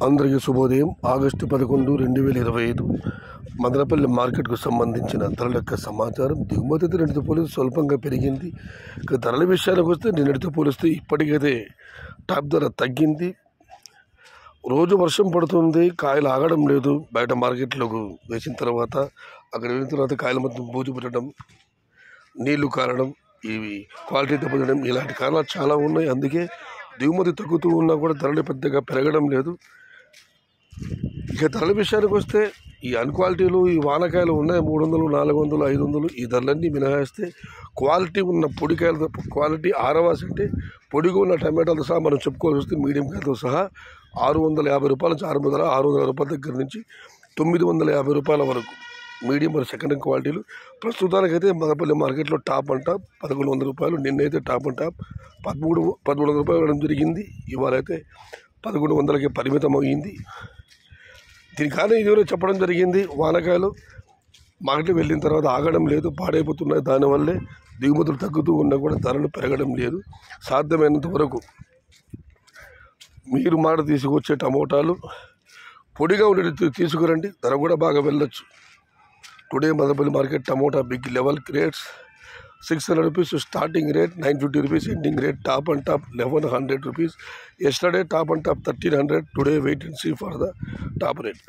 అందరికీ శుభోదయం. ఆగస్టు 11, 2025 మదనపల్లి మార్కెట్కు సంబంధించిన ధరల యొక్క సమాచారం. దిగుమతి నిన్నటితో పోలిస్తే స్వల్పంగా పెరిగింది. ఇక ధరల విషయానికి వస్తే నిన్నటితో పోలిస్తే ఇప్పటికైతే టాప్ ధర తగ్గింది. రోజు వర్షం పడుతుంది, కాయలు ఆగడం లేదు. బయట మార్కెట్లోకి వేసిన తర్వాత అక్కడ వెళ్ళిన తర్వాత కాయల మొత్తం బూజు పెట్టడం, నీళ్లు కారడం, ఇవి క్వాలిటీ దెబ్బతినడం, ఇలాంటి కారణాలు చాలా ఉన్నాయి. అందుకే దిగుమతి తగ్గుతూ ఉన్నా కూడా ధరలు పెద్దగా పెరగడం లేదు. ఇక ధరల విషయానికి వస్తే ఈ అన్క్వాలిటీలు, ఈ వానకాయలు ఉన్నాయి 300, 400, 500. ఈ ధరలన్నీ మినహాయిస్తే క్వాలిటీ ఉన్న పొడికాయలతో, క్వాలిటీ ఆరవాసి అంటే పొడిగా ఉన్న టమాటాలతో సహా మనం చెప్పుకోవాల్సి వస్తే మీడియం కాయలతో సహా 650 రూపాయల నుంచి 600 రూపాయల దగ్గర నుంచి 950 రూపాయల వరకు మీడియం మరియు సెకండ్ క్వాలిటీలు. ప్రస్తుతానికైతే మదనపల్లి మార్కెట్లో టాప్ అండ్ టాప్ 1100 రూపాయలు. నిన్నైతే టాప్ అండ్ టాప్ 1300 రూపాయలు ఇవ్వడం జరిగింది. ఇవాళ అయితే 1100కి పరిమితం అయ్యింది. దీనికన్నా ఇదివరకు చెప్పడం జరిగింది, వానకాయలు మార్కెట్కి వెళ్ళిన తర్వాత ఆగడం లేదు, పాడైపోతున్నాయి. దానివల్లే దిగుమతులు తగ్గుతూ ఉన్నా కూడా ధరలు పెరగడం లేదు. సాధ్యమైనంత వరకు మీరు మాట తీసుకొచ్చే టమోటాలు పొడిగా ఉండేది తీసుకురండి, ధర కూడా బాగా వెళ్ళొచ్చు. Today Madanapalle market tomato big level rates 600 rupees starting rate, 950 rupees ending rate. Top and top 1100 rupees. Yesterday top and top 1300. Today wait and see for the top rate.